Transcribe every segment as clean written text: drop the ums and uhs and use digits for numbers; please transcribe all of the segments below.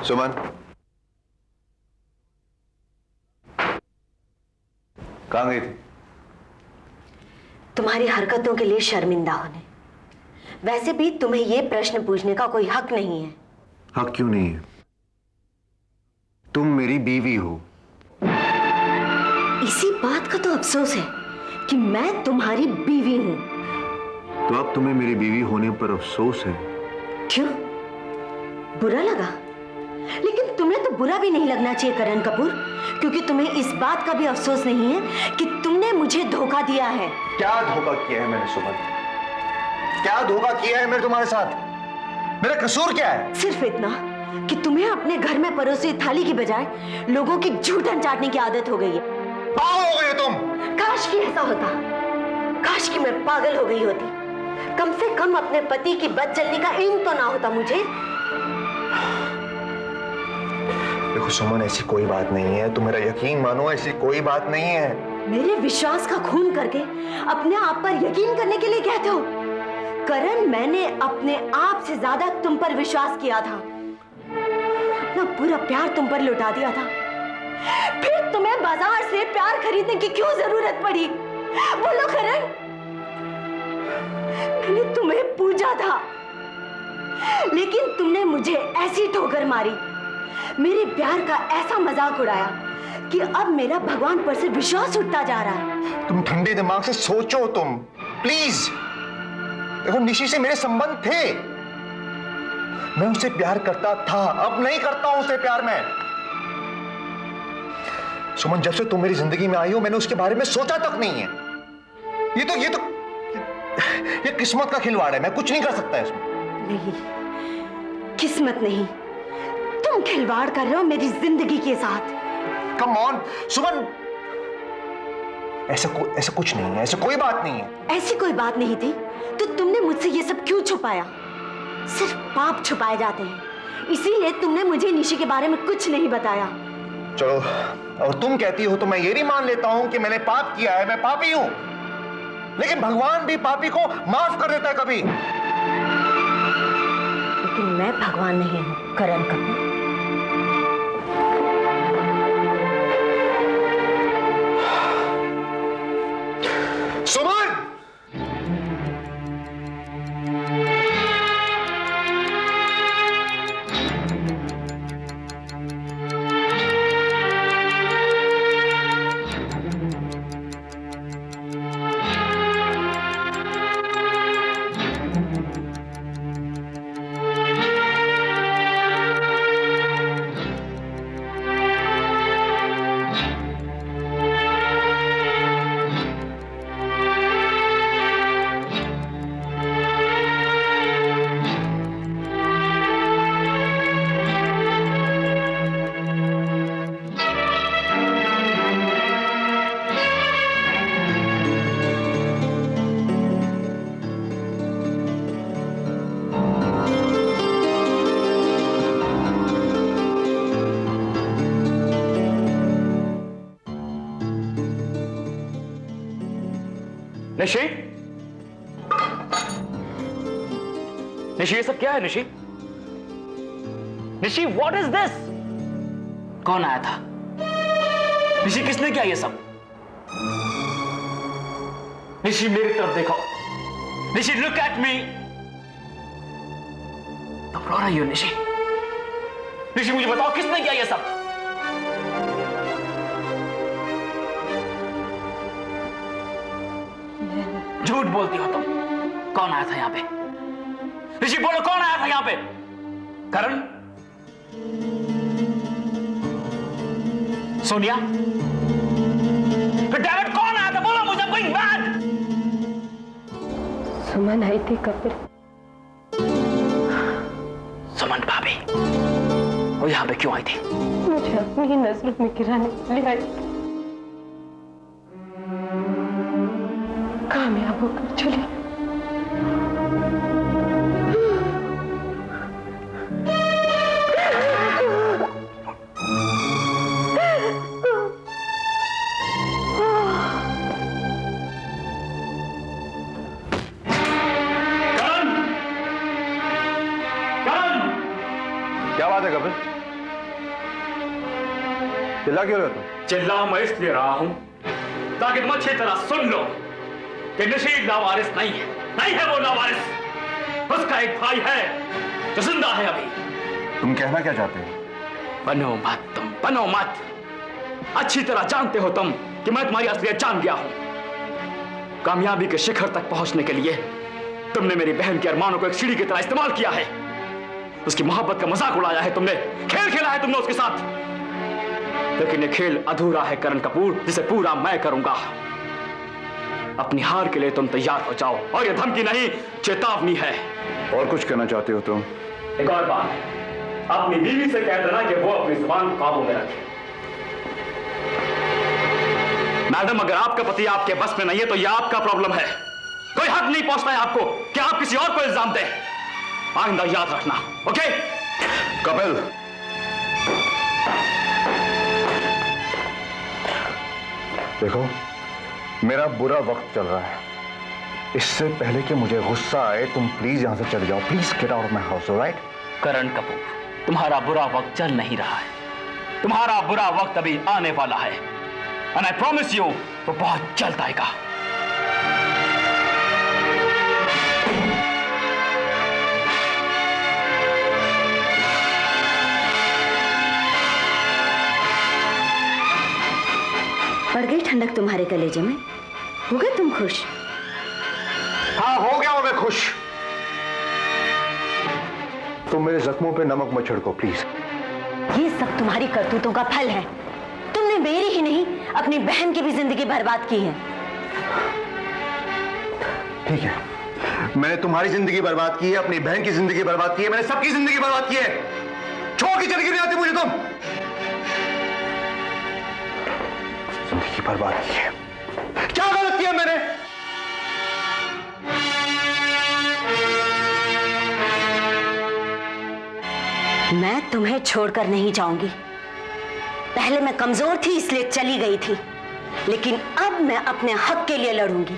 सुमन, कहाँ गई थी? तुम्हारी हरकतों के लिए शर्मिंदा होने। वैसे भी तुम्हें यह प्रश्न पूछने का कोई हक नहीं है। हक क्यों नहीं है? तुम मेरी बीवी हो। इसी बात का तो अफसोस है कि मैं तुम्हारी बीवी हूं। तो अब तुम्हें मेरी बीवी होने पर अफसोस है? क्यों? बुरा लगा? लेकिन तुम्हें तो बुरा भी नहीं लगना चाहिए करण कपूर, क्योंकि तुम्हें इस बात का भी अफसोस नहीं है कि तुमने मुझे धोखा दिया है। क्या धोखा किया है मैंने सुमन? क्या धोखा किया है मैंने तुम्हारे साथ? मेरा कसूर क्या है? सिर्फ इतना कि तुम्हें अपने घर में परोसी थाली की बजाय लोगों की जूठन चाटने की आदत हो गई है। पागल हो गई हो तुम। काश कि ऐसा होता, काश कि मैं पागल हो गई होती। कम से कम अपने पति की बद चलने का इल्म तो ना होता मुझे। देखो सुमन, ऐसी कोई बात नहीं है, तुम मेरा यकीन मानो, ऐसी कोई बात नहीं है। मेरे विश्वास का खून करके अपने आप पर यकीन करने के लिए कहते हो? करण, मैंने अपने आप से ज्यादा तुम पर विश्वास किया था, अपना पूरा प्यार तुम पर लुटा दिया था। फिर तुम्हें बाजार से प्यार खरीदने की क्यों जरूरत पड़ी? बोलो करण। मैंने तुम्हें पूजा था, लेकिन तुमने मुझे ऐसी ठोकर मारी, मेरे प्यार का ऐसा मजाक उड़ाया कि अब मेरा भगवान पर से विश्वास उठता जा रहा है। तुम ठंडे दिमाग से सोचो तुम, प्लीज। देखो, निशी से मेरे संबंध थे, मैं उससे प्यार करता था, अब नहीं करता हूं उससे प्यार में। सुमन, जब से तुम मेरी जिंदगी में आई हो, मैंने उसके बारे में सोचा तक नहीं है। ये किस्मत का खिलवाड़ है, मैं कुछ नहीं कर सकता इसमें। नहीं, किस्मत नहीं, तुम खिलवाड़ कर रहे हो मेरी जिंदगी के साथ। कम ऑन सुमन, ऐसा कुछ नहीं है, ऐसा कोई बात नहीं है। ऐसी कोई बात नहीं थी तो तुमने मुझसे ये सब क्यों छुपाया? सिर्फ पाप छुपाए जाते हैं, इसीलिए तुमने मुझे निशी के बारे में कुछ नहीं बताया। चलो, और तुम कहती हो तो मैं ये भी मान लेता हूं कि मैंने पाप किया है, मैं पापी हूं, लेकिन भगवान भी पापी को माफ कर देता है कभी। लेकिन मैं भगवान नहीं हूं करण कपूर। सुमन! निशी, निशी, ये सब क्या है? Nishi, Nishi, what is this? कौन आया था? निशी, किसने किया ये सब? निशी, मेरी तरफ देखो। Nishi, look at me. तुम रो रही हो निशी? निशी, मुझे बताओ किसने किया ये सब? झूठ बोलती हो तुम। कौन आया था यहां पे? ऋषि, बोलो, कौन आया था यहां पे? करण? सोनिया? डेविड, कौन आया था? बोलो मुझे, कोई बैड। सुमन आई थी कपिल। सुमन भाभी, वो यहां पे क्यों आई थी? मुझे अपनी ही नजरों में गिराने के लिए आई थी। कामयाब होकर चली। क्या बात है कपिल? चिल्ला क्यों रहे हो तुम? चिल्ला मैं इसलिए रहा हूं ताकि तुम अच्छी तरह सुन लो कि नशीब लावारिस नहीं है, नहीं है वो लावारिस। उसका एक भाई है जो जिंदा है अभी। तुम कहना क्या चाहते हो? बनो मत तुम, बनो मत। अच्छी तरह जानते हो तुम कि मैं तुम्हारी असलियत जान गया हूं। कामयाबी के शिखर तक पहुंचने के लिए तुमने मेरी बहन के अरमानों को एक सीढ़ी की तरह इस्तेमाल किया है। उसकी मोहब्बत का मजाक उड़ाया है तुमने, खेल खेला है तुमने उसके साथ। लेकिन ये खेल अधूरा है करण कपूर, जिसे पूरा मैं करूंगा। अपनी हार के लिए तुम तैयार हो जाओ, और ये धमकी नहीं, चेतावनी है। और कुछ कहना चाहते हो तुम? एक और बात, अपनी बीवी से कह देना कि वो अपनी जुबान काबू में रखे। मैडम, अगर आपका पति आपके बस में नहीं है तो यह आपका प्रॉब्लम है। कोई हक नहीं पहुंचता है आपको कि आप किसी और को इल्जाम दें। आइंदा याद रखना, ओके? कपिल, देखो मेरा बुरा वक्त चल रहा है। इससे पहले कि मुझे गुस्सा आए तुम प्लीज यहां से चले जाओ। Please get out of my house, alright? Karan Kapoor, तुम्हारा बुरा वक्त चल नहीं रहा है, तुम्हारा बुरा वक्त अभी आने वाला है। एंड आई प्रॉमिस यू, वो बहुत जल्द आएगा। पड़ गई ठंडक तुम्हारे कलेजे में? हो गए तुम खुश? हाँ, हो गया हूं मैं खुश। तुम मेरे जख्मों पे नमक मत छिड़को प्लीज। ये सब तुम्हारी करतूतों का फल है। तुमने मेरी ही नहीं, अपनी बहन की भी जिंदगी बर्बाद की है। ठीक है, मैंने तुम्हारी जिंदगी बर्बाद की है, अपनी बहन की जिंदगी बर्बाद की है, मैंने सबकी जिंदगी बर्बाद की है। छोड़ के चली नहीं आती मुझे तुम। जिंदगी बर्बाद की है। क्या गलत किया मैंने? मैं तुम्हें छोड़कर नहीं जाऊंगी। पहले मैं कमजोर थी इसलिए चली गई थी, लेकिन अब मैं अपने हक के लिए लड़ूंगी।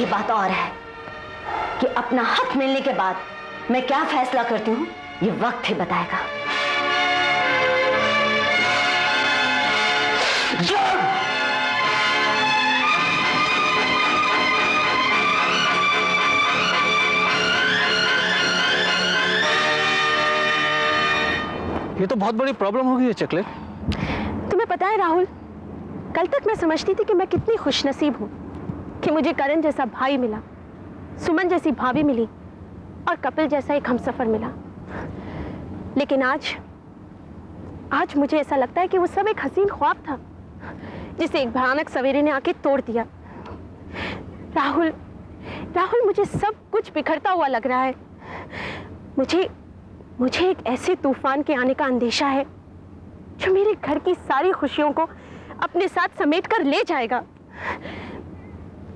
ये बात और है कि अपना हक मिलने के बाद मैं क्या फैसला करती हूं, ये वक्त ही बताएगा। ये तो बहुत बड़ी प्रॉब्लम हो गई है चकलेट। तुम्हें पता है राहुल, कल तक मैं समझती थी कि मैं कितनी खुशनसीब हूँ कि मुझे करण जैसा भाई मिला, सुमन जैसी भाभी मिली और कपिल जैसा एक हमसफर मिला। लेकिन आज मुझे ऐसा लगता है कि वो सब एक हसीन ख्वाब था जिसे एक भयानक सवेरे ने आके तोड़ दिया। राहुल, मुझे सब कुछ बिखरता हुआ लग रहा है। मुझे एक ऐसे तूफान के आने का अंदेशा है जो मेरे घर की सारी खुशियों को अपने साथ समेट कर ले जाएगा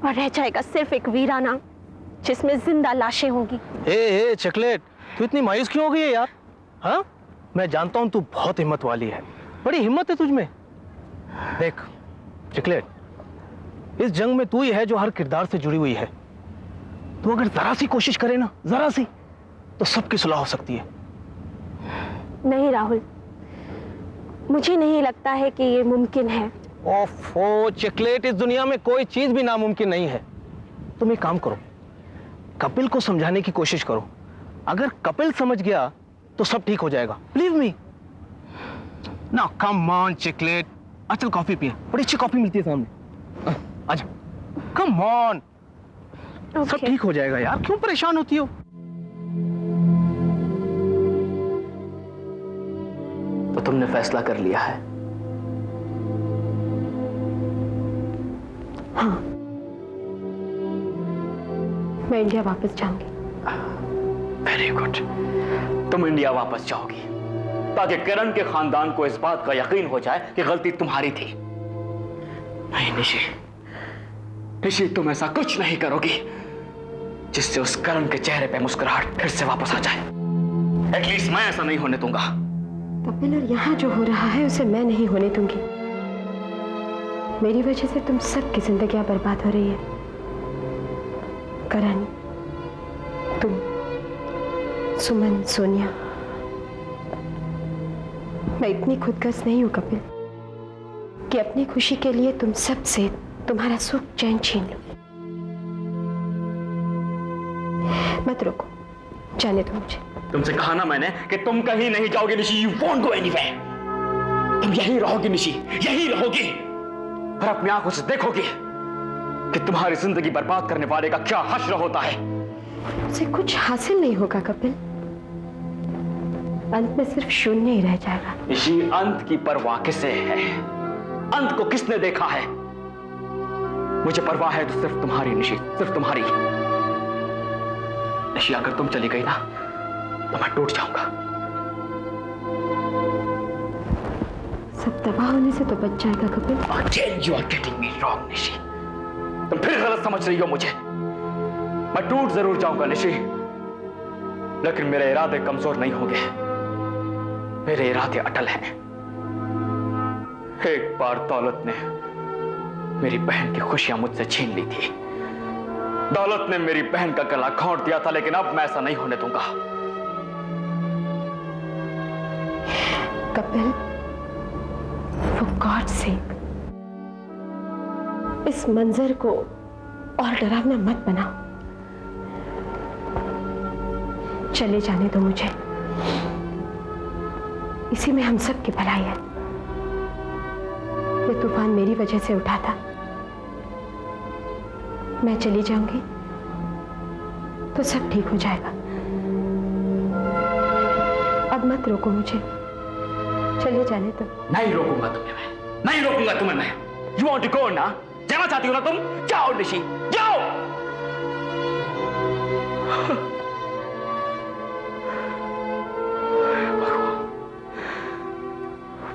और रह जाएगा सिर्फ एक वीराना जिसमें जिंदा लाशें होंगी। ए चकलेट, तू इतनी मायूस क्यों हो गई है यार? हाँ, मैं जानता हूं तू बहुत हिम्मत वाली है, बड़ी हिम्मत है तुझमें। देख चकलेट, इस जंग में तू ही है जो हर किरदार से जुड़ी हुई है। तू अगर जरा सी कोशिश करे ना, जरा सी, तो सबकी सुलह हो सकती है। नहीं राहुल, मुझे नहीं लगता है कि ये मुमकिन है। ओफो चकलेट, इस दुनिया में कोई चीज भी नामुमकिन नहीं है। तुम एक काम करो, कपिल को समझाने की कोशिश करो। अगर कपिल समझ गया तो सब ठीक हो जाएगा। Believe me. ना कम ऑन चकलेट, चल कॉफी पिए, बड़ी अच्छी कॉफी मिलती है सामने। आजा, कम ऑन, सब ठीक हो जाएगा यार, क्यों परेशान होती हो? तो तुमने फैसला कर लिया है? हाँ, मैं इंडिया वापस जाऊंगी। वेरी गुड, तुम इंडिया वापस जाओगी ताकि करण के खानदान को इस बात का यकीन हो जाए कि गलती तुम्हारी थी। नहीं निशी, तुम ऐसा कुछ नहीं करोगी जिससे उस करण के चेहरे पे मुस्कुराहट फिर से वापस आ जाए। एटलीस्ट मैं ऐसा नहीं होने दूंगा। कपिल, और यहाँ जो हो रहा है उसे मैं नहीं होने दूंगी। मेरी वजह से तुम सबकी जिंदगियां बर्बाद हो रही है। करण, तुम, सुमन, सोनिया, मैं इतनी खुदगर्ज नहीं हूं कपिल कि अपनी खुशी के लिए तुम सबसे तुम्हारा सुख चैन छीन लो। मत रोको, जाने दो मुझे। तुमसे कहा ना मैंने कि तुम कहीं नहीं जाओगे Nishi. You won't go anywhere. तुम यहीं रहोगी निशी, यहीं रहोगी और अपनी आंखों से देखोगी कि तुम्हारी जिंदगी बर्बाद करने वाले का क्या हश्र होता है। मुझसे कुछ हासिल नहीं होगा कपिल, अंत में सिर्फ शून्य ही रह जाएगा। निशी, अंत की परवाह किसे है? अंत को किसने देखा है? मुझे परवाह है तो सिर्फ तुम्हारी निशी, सिर्फ तुम्हारी। निशी, अगर तुम चली गई ना तो मैं टूट जाऊंगा। सब तबाह होने से तो बच जाएगा Kapil. Again you are getting me wrong, Nishi. तुम फिर गलत समझ रही हो मुझे। मैं टूट जरूर जाऊंगा निशी, लेकिन मेरे इरादे कमजोर नहीं होंगे। मेरे इरादे अटल हैं। एक बार दौलत ने मेरी बहन की खुशियां मुझसे छीन ली थी। दौलत ने मेरी बहन का गला घोंट दिया था, लेकिन अब मैं ऐसा नहीं होने दूंगा। कपिल, for God's sake, इस मंजर को और डरावना मत बनाओ। चले जाने दो मुझे, इसी में हम सब की भलाई है। ये तूफान मेरी वजह से उठा था। मैं चली जाऊंगी तो सब ठीक हो जाएगा। अब मत रोको मुझे, चले जाने दो। नहीं रोकूंगा तुम्हें मैं, नहीं रोकूंगा तुम्हें मैं। यू वांट टू गो ना? जाना चाहती हो ना तुम? जाओ निशी, जाओ।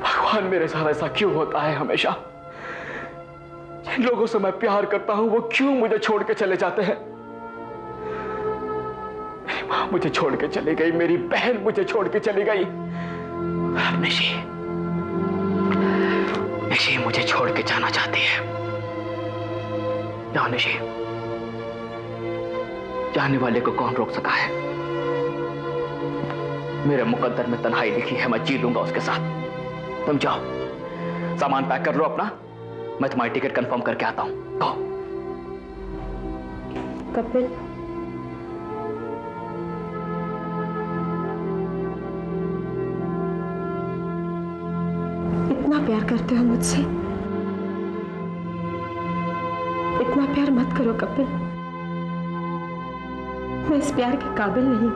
भगवान, मेरे साथ ऐसा क्यों होता है हमेशा? जिन लोगों से मैं प्यार करता हूं वो क्यों मुझे छोड़ के चले जाते हैं? मेरी मां मुझे छोड़ के चली गई, मेरी बहन मुझे छोड़ के चली गई। निशी, निशी मुझे छोड़ के जाना चाहती है। जाओ निशी, जाने वाले को कौन रोक सका है? मेरे मुकद्दर में तन्हाई लिखी है, मैं जी लूंगा उसके साथ। तुम जाओ, सामान पैक कर लो अपना, मैं तुम्हारी टिकट कंफर्म करके आता हूं। गो। कपिल, इतना प्यार करते हो मुझसे? इतना प्यार मत करो कपिल, मैं इस प्यार के काबिल नहीं।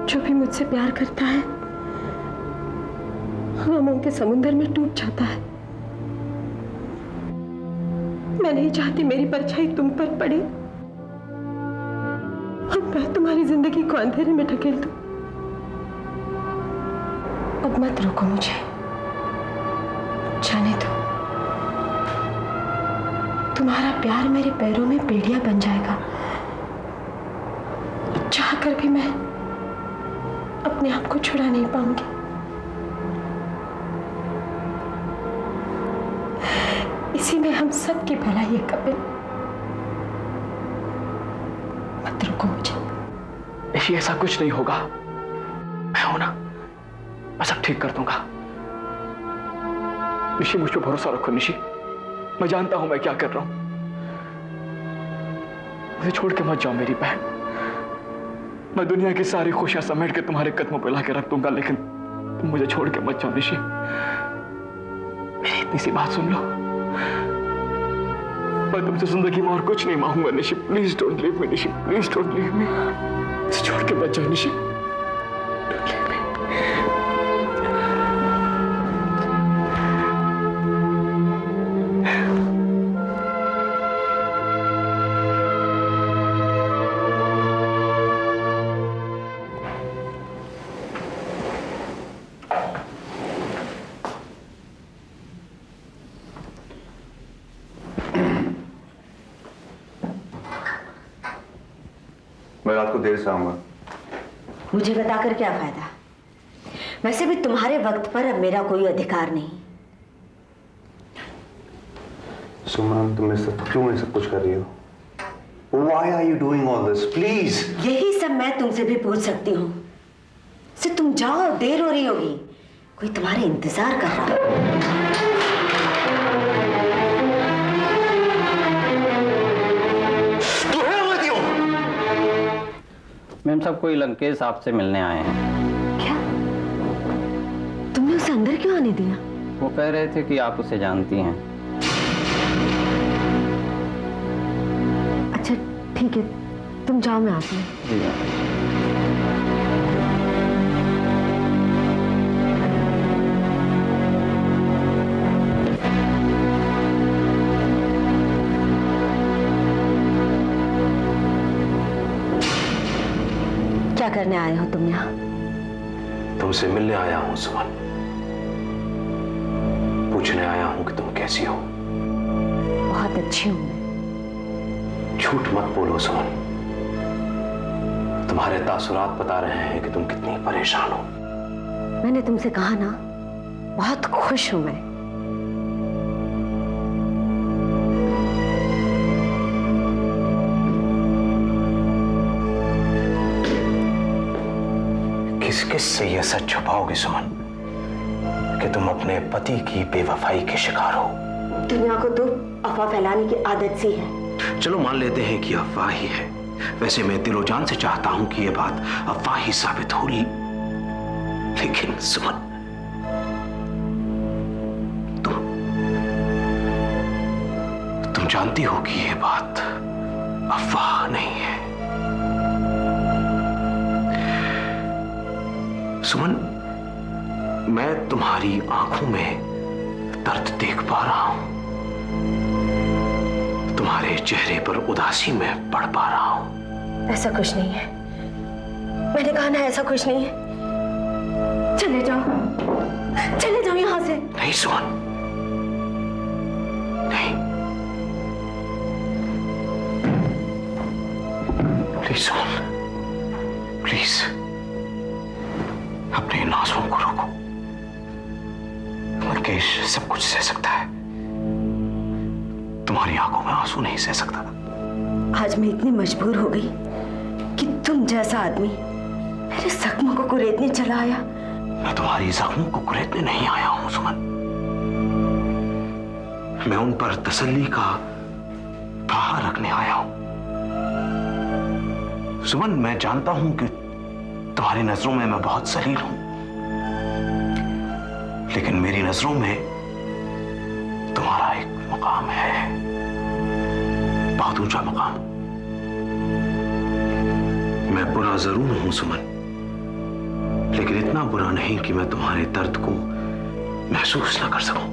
जो भी मुझसे प्यार करता है गमों के समुद्र में डूब जाता है। मैं नहीं चाहती मेरी परछाई तुम पर पड़े और मैं तुम्हारी जिंदगी को अंधेरे में ढकेल दूं। अब मत रोको मुझे, जाने दो। तुम्हारा प्यार मेरे पैरों में बेड़ियां बन जाएगा। चाहकर भी मैं अपने आप को छुड़ा नहीं पाऊंगी। इसी में हम सब की भलाई है कपिल, मत रोको मुझे। निशी, ऐसा कुछ नहीं होगा। मैं हूं ना, मैं सब ठीक कर दूंगा। निशी, मुझ पर भरोसा रखो निशी, मैं जानता हूं मैं क्या कर रहा हूं। मुझे छोड़ के मत जाओ मेरी बहन। मैं दुनिया की सारी खुशियां समेट के तुम्हारे कदमों पर लाके रख दूंगा, लेकिन तुम मुझे छोड़ के मत जाओ निशी। मेरी इतनी सी बात सुन लो, मैं तुमसे जिंदगी में और कुछ नहीं मांगूंगा Nishi. Please don't leave me Nishi, please don't leave me. मुझे छोड़ के मत जाओ निशी, डोंट लीव मी। मैं रात को देर से आऊंगा। मुझे बताकर क्या फायदा? वैसे भी तुम्हारे वक्त पर अब मेरा कोई अधिकार नहीं। सुमन, तुम क्यों ये सब कुछ कर रही हो? Why are you doing all this? Please. यही सब मैं तुमसे भी पूछ सकती हूँ। अच्छा तुम जाओ, देर हो रही होगी, कोई तुम्हारे इंतजार कर रहा है। तू है मत हो। मैम साहब कोई लंकेश आपसे मिलने आए हैं। क्या? तुमने उसे अंदर क्यों आने दिया? वो कह रहे थे कि आप उसे जानती हैं। अच्छा ठीक है, तुम जाओ, मैं आती हूँ। जी मैम। क्या करने आए हो तुम यहाँ? तुमसे मिलने आया हूं सुमन। पूछने आया हूं कि तुम कैसी हो। बहुत अच्छी हूँ मैं। झूठ मत बोलो सुमन। तुम्हारे तासुरात बता रहे हैं कि तुम कितनी परेशान हो। मैंने तुमसे कहा ना, बहुत खुश हूं मैं। किस किस से यह सच छुपाओगे सुमन कि तुम अपने पति की बेवफाई के शिकार हो? दुनिया को तो अफवाह फैलाने की आदत सी है। चलो मान लेते हैं कि अफवाह ही है। वैसे मैं दिलो जान से चाहता हूं कि यह बात अफवाह ही साबित हो। लेकिन सुमन, तुम जानती हो कि यह बात अफवाह नहीं है। सुमन, मैं तुम्हारी आंखों में दर्द देख पा रहा हूं। तुम्हारे चेहरे पर उदासी में पढ़ पा रहा हूं। ऐसा कुछ नहीं है, मैंने कहा ना ऐसा कुछ नहीं है। चले जाओ यहां से। नहीं सुमन, नहीं। प्लीज सुमन, प्लीज अपने इन आंसुओं को रोको। लंकेश सब कुछ सह सकता है, तुम्हारी आंखों में आंसू नहीं सह सकता। आज मैं इतनी मजबूर हो गई कि तुम जैसा आदमी मेरे जख्मों को कुरेदने चला आया। मैं तुम्हारी जख्मों को कुरेदने नहीं आया हूं सुमन। मैं उन पर तसल्ली का पहाड़ रखने आया हूं। सुमन, मैं जानता हूं कि तुम्हारी नजरों में मैं बहुत जलील हूं, लेकिन मेरी नजरों में तुम्हारा एक मकाम है, बहुत ऊंचा मकाम। मैं बुरा जरूर हूं सुमन, लेकिन इतना बुरा नहीं कि मैं तुम्हारे दर्द को महसूस ना कर सकूं।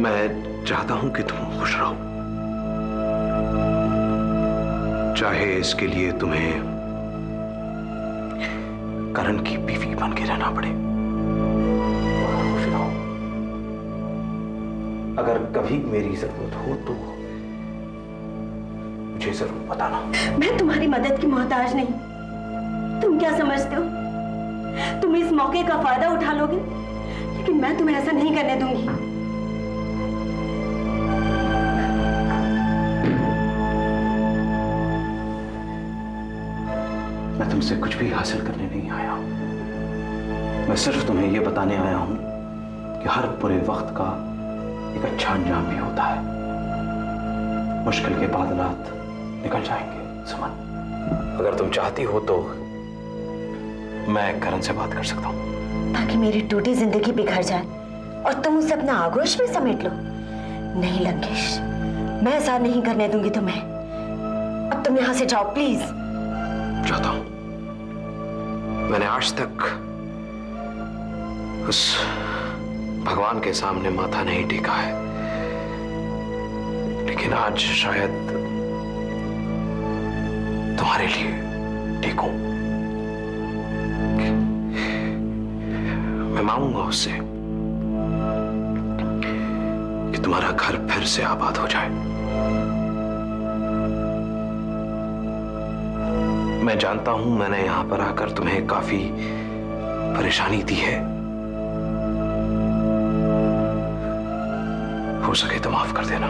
मैं चाहता हूं कि तुम खुश रहो, चाहे इसके लिए तुम्हें करण की बीवी बन के रहना पड़े। खुश रहो। अगर कभी मेरी जरूरत हो तो मुझे जरूर बताना। मैं तुम्हारी मदद की मोहताज नहीं। तुम क्या समझते हो, तुम इस मौके का फायदा उठा लोगे, लेकिन मैं तुम्हें ऐसा नहीं करने दूंगी। मैं तुमसे कुछ भी हासिल करने नहीं आया हूं। मैं सिर्फ तुम्हें यह बताने आया हूं कि हर बुरे वक्त का एक अच्छा अंजाम भी होता है। मुश्किल के बादलात निकल जाएंगे सुमन। अगर तुम चाहती हो तो मैं करण से बात कर सकता हूं, ताकि मेरी टूटी जिंदगी बिखर जाए और तुम उसे अपना आगोश में समेट लो। नहीं लंकेश, मैं ऐसा नहीं करने दूंगी तुम्हें। अब तुम यहां से जाओ प्लीज। चाहता हूं। मैंने आज तक उस भगवान के सामने माथा नहीं टेका है, लेकिन आज शायद तुम्हारे लिए टेकूं। मैं मांगूंगा उससे कि तुम्हारा घर फिर से आबाद हो जाए। मैं जानता हूं मैंने यहां पर आकर तुम्हें काफी परेशानी दी है। हो सके तो माफ कर देना।